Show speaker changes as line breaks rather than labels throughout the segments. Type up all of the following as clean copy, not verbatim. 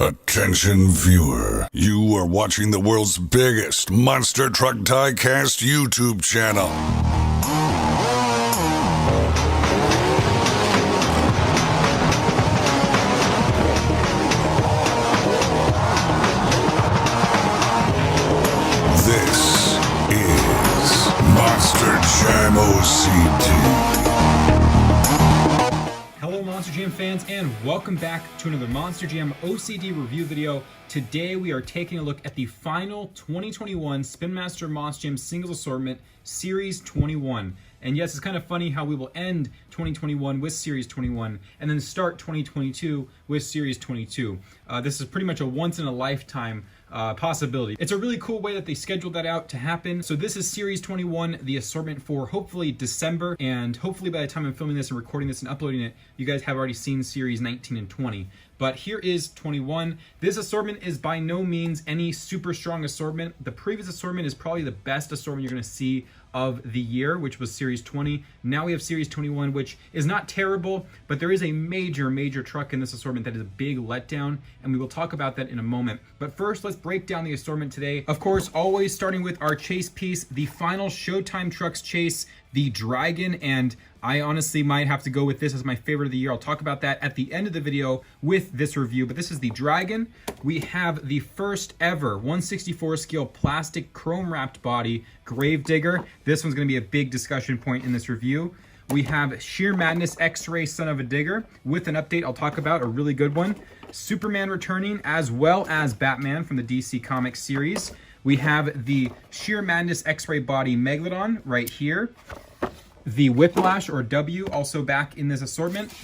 Attention viewer, you are watching the world's biggest monster truck diecast YouTube channel. This is Monster Jam OCD.
Hello Monster Jam fans, and welcome back to another Monster Jam OCD review video. Today we are taking a look at the final 2021 Spin Master Monster Jam Singles Assortment Series 21. And yes, it's kind of funny how we will end 2021 with Series 21 and then start 2022 with Series 22. This is pretty much a once-in-a-lifetime possibility. It's a really cool way that they scheduled that out to happen. So this is Series 21, the assortment for hopefully December, and hopefully by the time I'm filming this and recording this and uploading it, you guys have already seen Series 19 and 20. But here is 21. This assortment is by no means any super strong assortment. The previous assortment is probably the best assortment you're gonna see of the year, which was Series 20. Now we have Series 21, which is not terrible, but there is a major truck in this assortment that is a big letdown, and we will talk about that in a moment. But first, let's break down the assortment today. Of course, always starting with our chase piece, the final Showtime Trucks chase, the Dragon, and I honestly might have to go with this as my favorite of the year. I'll talk about that at the end of the video with this review, but this is the Dragon. We have the first ever 1/64 scale plastic chrome wrapped body Gravedigger. This one's gonna be a big discussion point in this review. We have Sheer Madness X-Ray Son-Uva Digger with an update I'll talk about, a really good one. Superman returning, as well as Batman from the DC Comics series. We have the Sheer Madness X-Ray body Megalodon right here. The Whiplash, or W, also back in this assortment.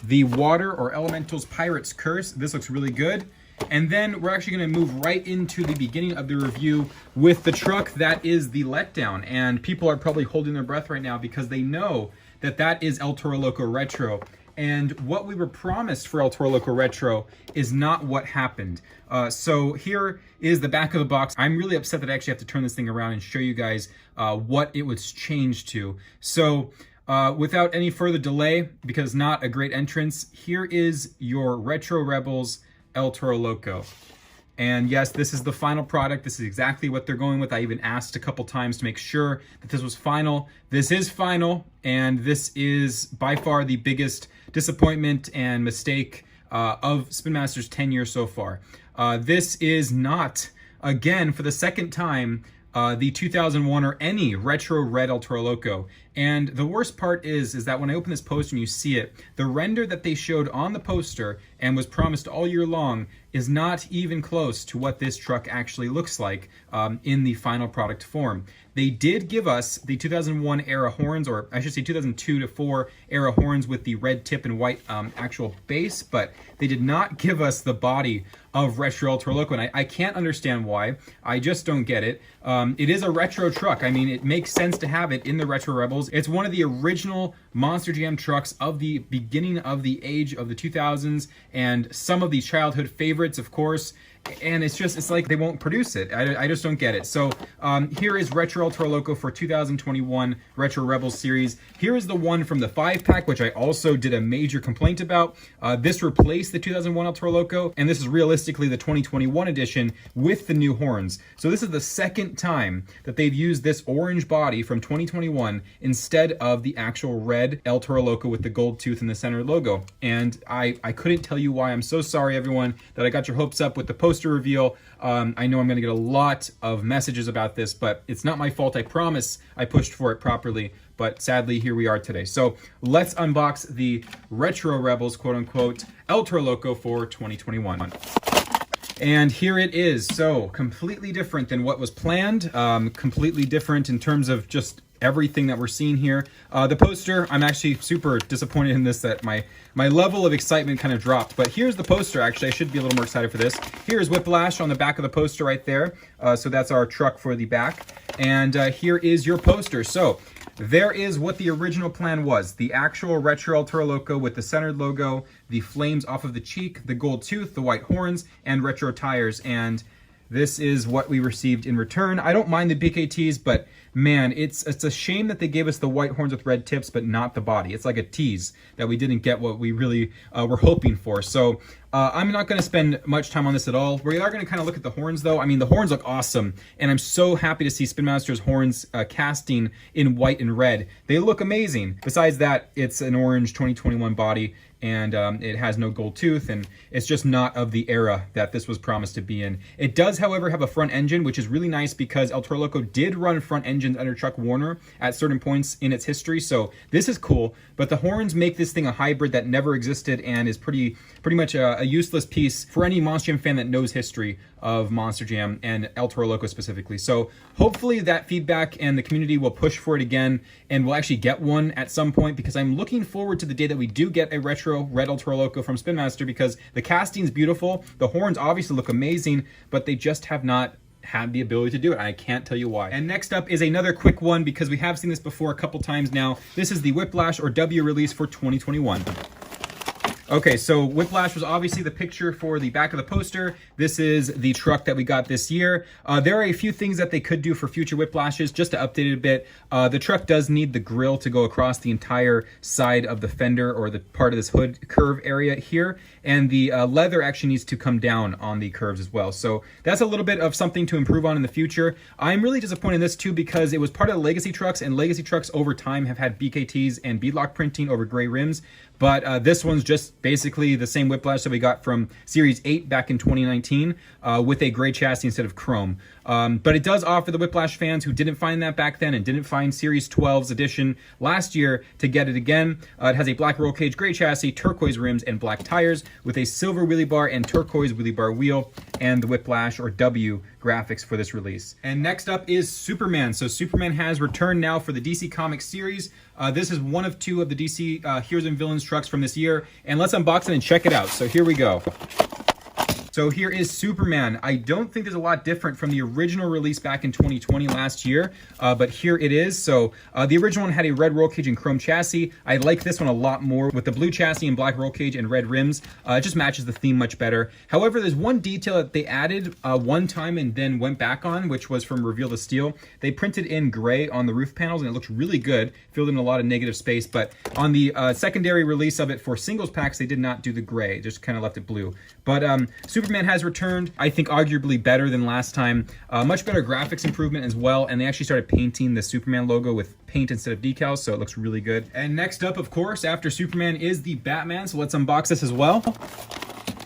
The Water, or Elemental's Pirate's Curse. This looks really good. And then we're actually going to move right into the beginning of the review with the truck that is the letdown. And people are probably holding their breath right now because they know that that is El Toro Loco Retro. And what we were promised for El Toro Loco Retro is not what happened. So here is the back of the box. I'm really upset that I actually have to turn this thing around and show you guys what it was changed to. So without any further delay, because not a great entrance, here is your Retro Rebels El Toro Loco. And yes, this is the final product. This is exactly what they're going with. I even asked a couple times to make sure that this was final. This is final, and this is by far the biggest disappointment and mistake of Spin Master's tenure so far. This is not, again, for the second time, the 2001 or any retro red El Toro Loco. And the worst part is that when I open this poster and you see it, the render that they showed on the poster and was promised all year long is not even close to what this truck actually looks like in the final product form. They did give us the 2001 era horns, or I should say 2002 to 4 era horns with the red tip and white actual base, but they did not give us the body of retro El Toro Loco, and I can't understand why. I just don't get it. It is a retro truck. I mean, it makes sense to have it in the Retro Rebels. It's one of the original Monster Jam trucks of the beginning of the age of the 2000s, and some of the childhood favorites, of course. And it's like they won't produce it. I just don't get it. So here is Retro El Toro Loco for 2021 Retro Rebels series. Here is the one from the 5-pack, which I also did a major complaint about. This replaced the 2001 El Toro Loco, and this is realistically the 2021 edition with the new horns. So this is the second time that they've used this orange body from 2021 instead of the actual red El Toro Loco with the gold tooth in the center logo. And I couldn't tell you why. I'm so sorry, everyone, that I got your hopes up with the poster reveal. I know I'm going to get a lot of messages about this, but it's not my fault. I promise I pushed for it properly, but sadly here we are today. So let's unbox the Retro Rebels, quote unquote, El Toro Loco for 2021. And here it is. So completely different than what was planned, completely different in terms of just everything that we're seeing here. The poster, I'm actually super disappointed in this, that my level of excitement kind of dropped. But here's the poster, actually. I should be a little more excited for this. Here's Whiplash on the back of the poster right there. So that's our truck for the back. And here is your poster. So there is what the original plan was. The actual retro El Toro Loco with the centered logo, the flames off of the cheek, the gold tooth, the white horns, and retro tires. And this is what we received in return. I don't mind the BKTs, but man, it's a shame that they gave us the white horns with red tips, but not the body. It's like a tease that we didn't get what we really were hoping for. So I'm not going to spend much time on this at all. We are going to kind of look at the horns, though. I mean, the horns look awesome, and I'm so happy to see Spin Master's horns casting in white and red. They look amazing. Besides that, it's an orange 2021 body, and it has no gold tooth, and it's just not of the era that this was promised to be in. It does, however, have a front engine, which is really nice because El Toro Loco did run front engines under Truck Warner at certain points in its history, so this is cool. But the horns make this thing a hybrid that never existed and is pretty much a useless piece for any Monster Jam fan that knows history of Monster Jam and El Toro Loco specifically. So hopefully that feedback and the community will push for it again, and we'll actually get one at some point, because I'm looking forward to the day that we do get a retro red El Toro Loco from Spin Master, because the casting's beautiful, the horns obviously look amazing, but they just have not had the ability to do it. I can't tell you why. And next up is another quick one, because we have seen this before a couple times now. This is the Whiplash or W release for 2021. Okay, so Whiplash was obviously the picture for the back of the poster. This is the truck that we got this year. There are a few things that they could do for future Whiplashes, just to update it a bit. The truck does need the grille to go across the entire side of the fender, or the part of this hood curve area here. And the leather actually needs to come down on the curves as well. So that's a little bit of something to improve on in the future. I'm really disappointed in this too, because it was part of the Legacy trucks, and Legacy trucks over time have had BKTs and beadlock printing over gray rims. But this one's just basically the same Whiplash that we got from Series 8 back in 2019 with a gray chassis instead of chrome. But it does offer the Whiplash fans who didn't find that back then and didn't find Series 12's edition last year to get it again. It has a black roll cage, gray chassis, turquoise rims, and black tires with a silver wheelie bar and turquoise wheelie bar wheel, and the Whiplash or W graphics for this release. And next up is Superman. So Superman has returned now for the DC Comics series. This is one of two of the DC Heroes and Villains trucks from this year, and let's unbox it and check it out. So here we go. So here is Superman. I don't think there's a lot different from the original release back in 2020 last year, but here it is. So the original one had a red roll cage and chrome chassis. I like this one a lot more with the blue chassis and black roll cage and red rims. It just matches the theme much better. However, there's one detail that they added one time and then went back on, which was from Reveal the Steel. They printed in gray on the roof panels, and it looked really good, filled in a lot of negative space. But on the secondary release of it for singles packs, they did not do the gray, just kind of left it blue. But Superman has returned, I think arguably better than last time. Much better graphics improvement as well, and they actually started painting the Superman logo with paint instead of decals, so it looks really good. And next up, of course, after Superman is the Batman, so let's unbox this as well.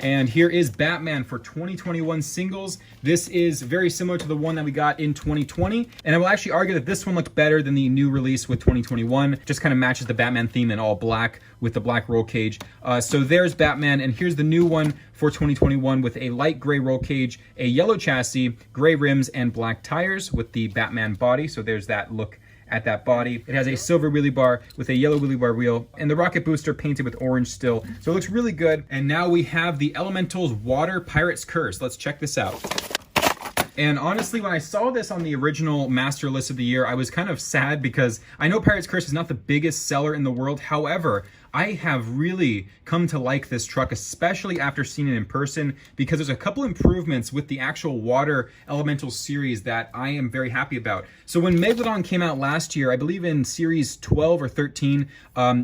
And here is Batman for 2021 singles. This is very similar to the one that we got in 2020. And I will actually argue that this one looked better than the new release with 2021. Just kind of matches the Batman theme in all black with the black roll cage. So there's Batman, and here's the new one for 2021 with a light gray roll cage, a yellow chassis, gray rims, and black tires with the Batman body. So there's that look at that body. It has a silver wheelie bar with a yellow wheelie bar wheel, and the rocket booster painted with orange still. So it looks really good. And now we have the Elemental's Water Pirate's Curse. Let's check this out. And honestly, when I saw this on the original master list of the year, I was kind of sad, because I know Pirate's Curse is not the biggest seller in the world. However, I have really come to like this truck, especially after seeing it in person, because there's a couple improvements with the actual water elemental series that I am very happy about. So when Megalodon came out last year, I believe in series 12 or 13,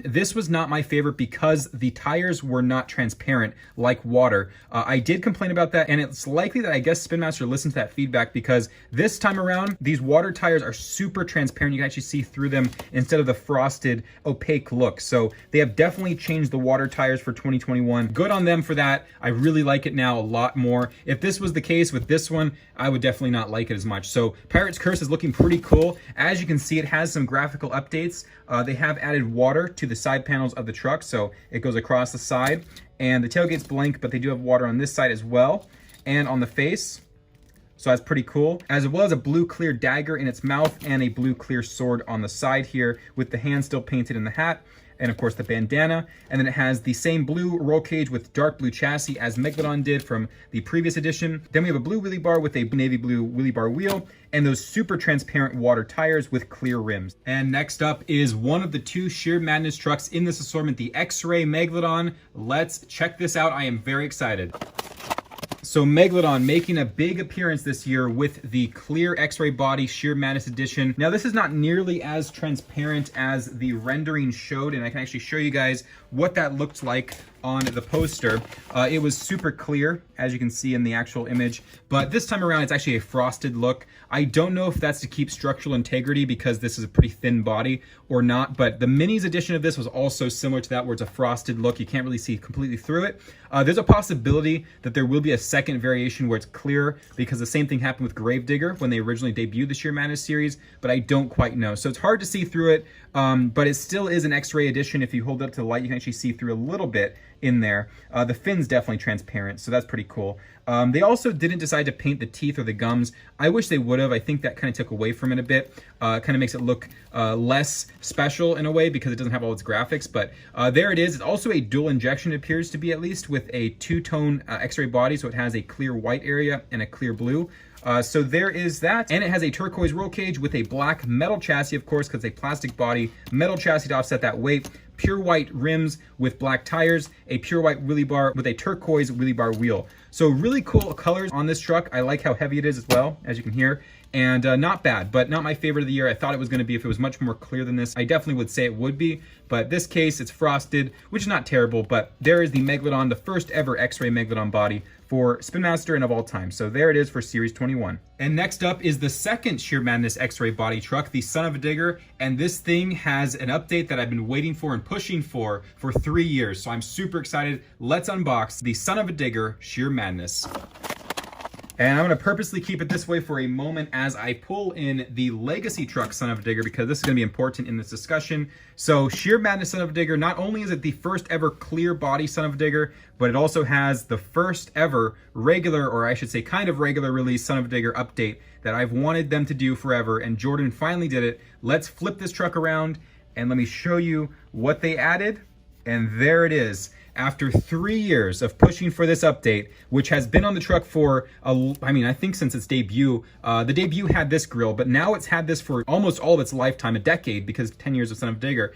this was not my favorite because the tires were not transparent like water. I did complain about that, and it's likely that I guess Spin Master listened to that feedback, because this time around, these water tires are super transparent. You can actually see through them instead of the frosted, opaque look. So they have definitely changed the water tires for 2021. Good on them for that. I really like it now a lot more. If this was the case with this one, I would definitely not like it as much. So Pirate's Curse is looking pretty cool. As you can see, it has some graphical updates. They have added water to the side panels of the truck, so it goes across the side. And the tailgate's blank, but they do have water on this side as well, and on the face. So that's pretty cool. As well as a blue clear dagger in its mouth and a blue clear sword on the side here, with the hand still painted in the hat. And of course the bandana. And then it has the same blue roll cage with dark blue chassis as Megalodon did from the previous edition. Then we have a blue wheelie bar with a navy blue wheelie bar wheel, and those super transparent water tires with clear rims. And next up is one of the two Sheer Madness trucks in this assortment, the X-Ray Megalodon. Let's check this out. I am very excited. So Megalodon making a big appearance this year with the clear X-ray body Sheer Madness edition. Now this is not nearly as transparent as the rendering showed, and I can actually show you guys what that looked like on the poster. It was super clear, as you can see in the actual image, but this time around it's actually a frosted look. I don't know if that's to keep structural integrity because this is a pretty thin body or not, but the minis edition of this was also similar to that, where it's a frosted look. You can't really see completely through it. There's a possibility that there will be a second variation where it's clear, because the same thing happened with Gravedigger when they originally debuted the Sheer Madness series, but I don't quite know. So it's hard to see through it, but it still is an X-ray edition. If you hold it up to the light, you can actually see through a little bit in there. The fin's definitely transparent, so that's pretty cool. They also didn't decide to paint the teeth or the gums. I wish they would have. I think that kind of took away from it a bit. Kind of makes it look less special in a way because it doesn't have all its graphics, but there it is. It's also a dual injection, it appears to be, at least, with a two-tone X-ray body, so it has a clear white area and a clear blue. So there is that, and it has a turquoise roll cage with a black metal chassis, of course, because it's a plastic body, metal chassis to offset that weight, pure white rims with black tires, a pure white wheelie bar with a turquoise wheelie bar wheel. So really cool colors on this truck. I like how heavy it is as well, as you can hear, and not bad, but not my favorite of the year. I thought it was going to be if it was much more clear than this. I definitely would say it would be, but this case it's frosted, which is not terrible, but there is the Megalodon, the first ever X-ray Megalodon body for Spin Master and of all time. So there it is for Series 21. And next up is the second Sheer Madness X-ray body truck, the Son-Uva Digger, and this thing has an update that I've been waiting for and pushing for 3 years. So I'm super excited. Let's unbox the Son-Uva Digger Sheer Madness. And I'm going to purposely keep it this way for a moment as I pull in the Legacy Truck Son-Uva Digger, because this is going to be important in this discussion. So Sheer Madness Son-Uva Digger, not only is it the first ever clear body Son-Uva Digger, but it also has the first ever regular, or I should say kind of regular release Son-Uva Digger update that I've wanted them to do forever, and Jordan finally did it. Let's flip this truck around and let me show you what they added. And there it is. After 3 years of pushing for this update, which has been on the truck for, I think since its debut. The debut had this grille, but now it's had this for almost all of its lifetime, a decade, because 10 years of Son-Uva Digger.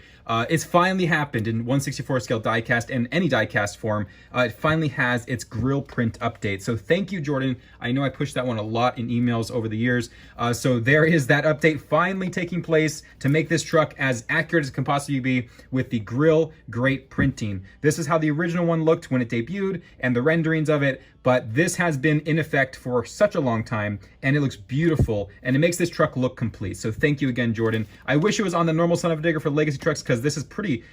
It's finally happened in 1/64 scale diecast and any diecast form. It finally has its grille print update. So thank you, Jordan. I know I pushed that one a lot in emails over the years. So there is that update finally taking place to make this truck as accurate as it can possibly be with the grille great printing. This is how the original one looked when it debuted and the renderings of it, but this has been in effect for such a long time, and it looks beautiful, and it makes this truck look complete. So thank you again, Jordan. I wish it was on the normal Son-Uva Digger for Legacy Trucks, because this is pretty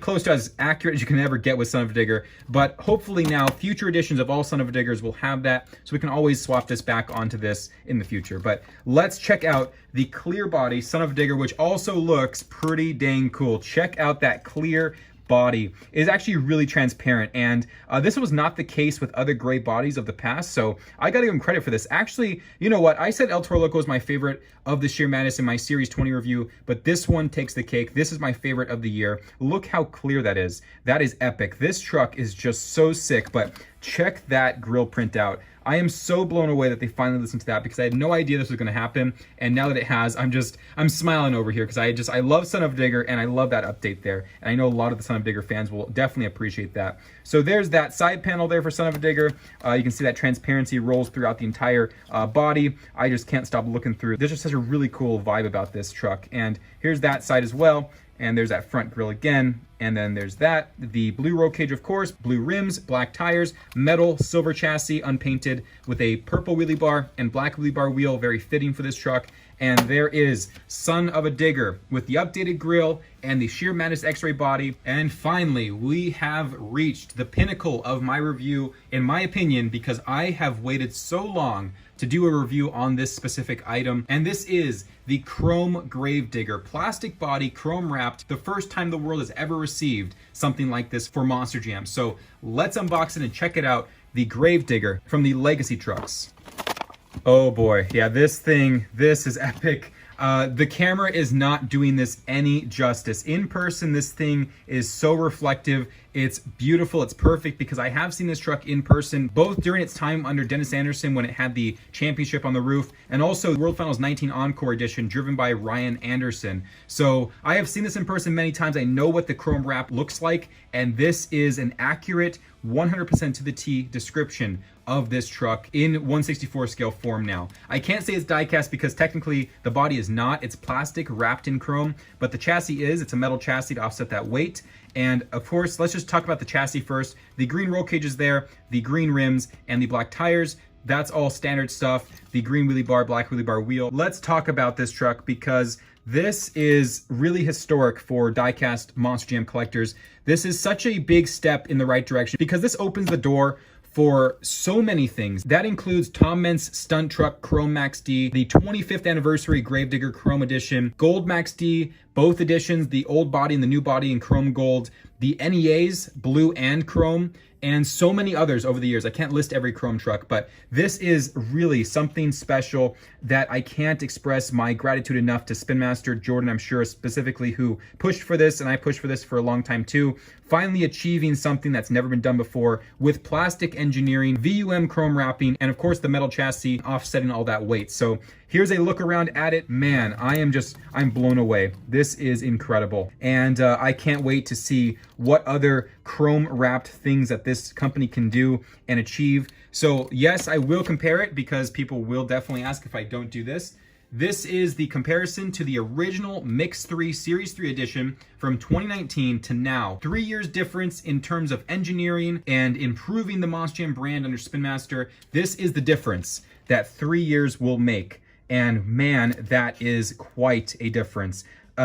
close to as accurate as you can ever get with Son-Uva Digger, but hopefully now future editions of all Son-Uva Diggers will have that, so we can always swap this back onto this in the future. But let's check out the clear body Son-Uva Digger, which also looks pretty dang cool. Check out that clear body. It is actually really transparent, and this was not the case with other gray bodies of the past, so I gotta give him credit for this. Actually, you know what, I said El Toro Loco is my favorite of the Sheer Madness in my Series 20 review, but this one takes the cake. This is my favorite of the year. Look how clear that is. That is epic. This truck is just so sick, but check that grille print out. I am so blown away that they finally listened to that, because I had no idea this was going to happen, and now that it has, I'm smiling over here, because I love Son-Uva Digger, and I love that update there, and I know a lot of the Son-Uva Digger fans will definitely appreciate that. So there's that side panel there for Son-Uva Digger. You can see that transparency rolls throughout the entire body. I just can't stop looking through. There's just such a really cool vibe about this truck, and here's that side as well. And there's that front grille again. And then there's that, the blue roll cage, of course, blue rims, black tires, metal, silver chassis, unpainted, with a purple wheelie bar and black wheelie bar wheel, very fitting for this truck. And there is Son-Uva Digger with the updated grille and the Sheer Madness X-ray body. And finally, we have reached the pinnacle of my review, in my opinion, because I have waited so long to do a review on this specific item. And this is the Chrome Gravedigger, plastic body, chrome wrapped, the first time the world has ever received something like this for Monster Jam. So let's unbox it and check it out. The Gravedigger from the Legacy Trucks. Oh boy, yeah, this is epic. The camera is not doing this any justice. In person, this thing is so reflective, It's beautiful. It's perfect because I have seen this truck in person, both during its time under Dennis Anderson when it had the championship on the roof, and also World Finals 19 Encore Edition driven by Ryan Anderson. So I have seen this in person many times. I know what the chrome wrap looks like, and this is an accurate 100% to the T description of this truck in 1/64 scale form now. I can't say it's die cast because technically the body is not. It's plastic wrapped in chrome, but the chassis is. It's a metal chassis to offset that weight. And of course, let's just talk about the chassis first. The green roll cage is there, the green rims, and the black tires. That's all standard stuff. The green wheelie bar, black wheelie bar wheel. Let's talk about this truck because this is really historic for diecast Monster Jam collectors. This is such a big step in the right direction because this opens the door for so many things. That includes Tom Meent's Stunt Truck Chrome Max D, the 25th anniversary Gravedigger Chrome Edition, Gold Max D, both editions, the old body and the new body in chrome gold, the NEAs, blue and chrome, and so many others over the years. I can't list every chrome truck, but this is really something special that I can't express my gratitude enough to Spin Master Jordan, I'm sure specifically, who pushed for this, and I pushed for this for a long time too. Finally achieving something that's never been done before with plastic engineering, VUM chrome wrapping, and of course the metal chassis offsetting all that weight. So here's a look around at it. Man, I'm blown away. This is incredible. And I can't wait to see what other chrome wrapped things that this company can do and achieve. So yes, I will compare it because people will definitely ask if I don't do this. This is the comparison to the original Mix 3 Series 3 edition from 2019 to now. 3 years difference in terms of engineering and improving the Monster Jam brand under Spin Master. This is the difference that 3 years will make. And man, that is quite a difference.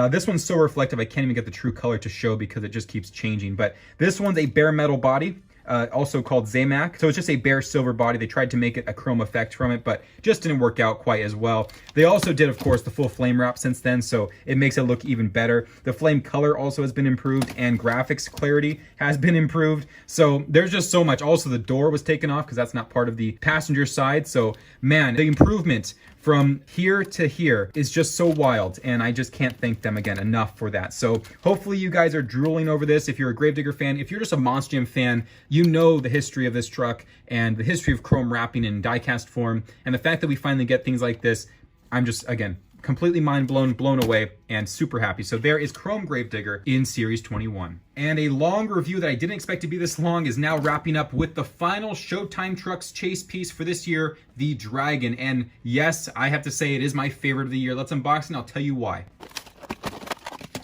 This one's so reflective, I can't even get the true color to show because it just keeps changing. But this one's a bare metal body, also called Zamac. So it's just a bare silver body. They tried to make it a chrome effect from it, but just didn't work out quite as well. They also did, of course, the full flame wrap since then, so it makes it look even better. The flame color also has been improved, and graphics clarity has been improved. So there's just so much. Also, the door was taken off because that's not part of the passenger side. So man, the improvement from here to here is just so wild, and I just can't thank them again enough for that. So hopefully you guys are drooling over this. If you're a Gravedigger fan, if you're just a Monster Jam fan, you know the history of this truck and the history of chrome wrapping in diecast form, and the fact that we finally get things like this, I'm just, again, completely mind blown away, and super happy. So there is Chrome Gravedigger in Series 21. And a long review that I didn't expect to be this long is now wrapping up with the final Showtime Trucks chase piece for this year, the Dragon. And yes, I have to say it is my favorite of the year. Let's unbox it and I'll tell you why.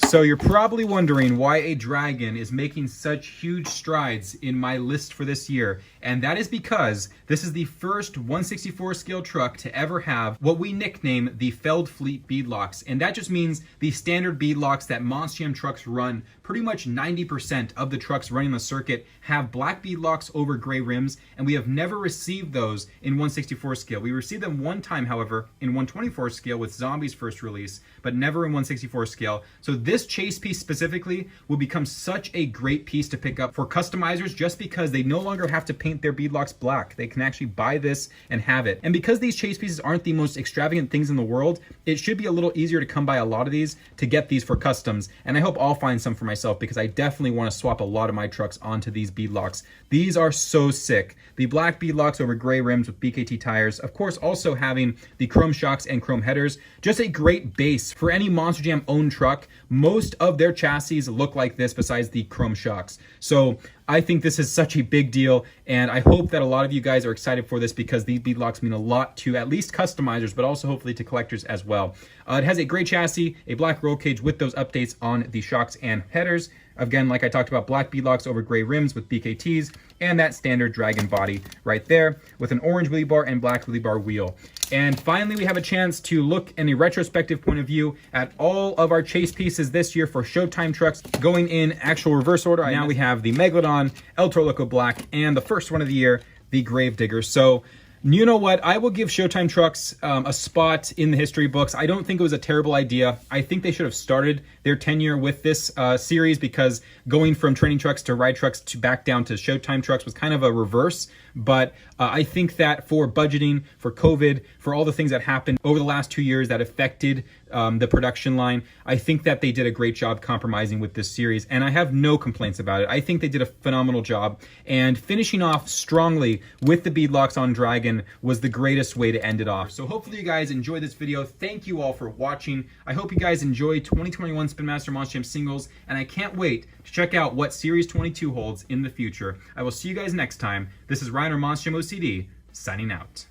So you're probably wondering why a Dragon is making such huge strides in my list for this year. And that is because this is the first 1/64 scale truck to ever have what we nickname the Feld Fleet beadlocks. And that just means the standard beadlocks that Monster Jam trucks run. Pretty much 90% of the trucks running the circuit have black beadlocks over gray rims, and we have never received those in 1/64 scale. We received them one time, however, in 1/24 scale with Zombie's first release, but never in 1/64 scale. So this chase piece specifically will become such a great piece to pick up for customizers just because they no longer have to paint their beadlocks black. They can actually buy this and have it. And because these chase pieces aren't the most extravagant things in the world, it should be a little easier to come by a lot of these to get these for customs. And I hope I'll find some for myself because I definitely want to swap a lot of my trucks onto these beadlocks. These are so sick. The black beadlocks over gray rims with BKT tires. Of course, also having the chrome shocks and chrome headers. Just a great base for any Monster Jam owned truck. Most of their chassis look like this besides the chrome shocks. So I think this is such a big deal, and I hope that a lot of you guys are excited for this because these beadlocks mean a lot to at least customizers, but also hopefully to collectors as well. It has a gray chassis, a black roll cage with those updates on the shocks and headers. Again, like I talked about, black beadlocks over gray rims with BKTs, and that standard Dragon body right there with an orange wheelie bar and black wheelie bar wheel. And finally, we have a chance to look in a retrospective point of view at all of our chase pieces this year for Showtime Trucks, going in actual reverse order. Now we have the Megalodon, El Toro Loco Black, and the first one of the year, the Gravedigger. So you know what? I will give Showtime Trucks a spot in the history books. I don't think it was a terrible idea. I think they should have started their tenure with this series because going from training trucks to ride trucks to back down to Showtime Trucks was kind of a reverse. But I think that for budgeting, for COVID, for all the things that happened over the last 2 years that affected the production line. I think that they did a great job compromising with this series, and I have no complaints about it. I think they did a phenomenal job, and finishing off strongly with the beadlocks on Dragon was the greatest way to end it off. So hopefully you guys enjoyed this video. Thank you all for watching. I hope you guys enjoyed 2021 Spin Master Monster Jam singles, and I can't wait to check out what Series 22 holds in the future. I will see you guys next time. This is Ryan or Monster Jam OCD, signing out.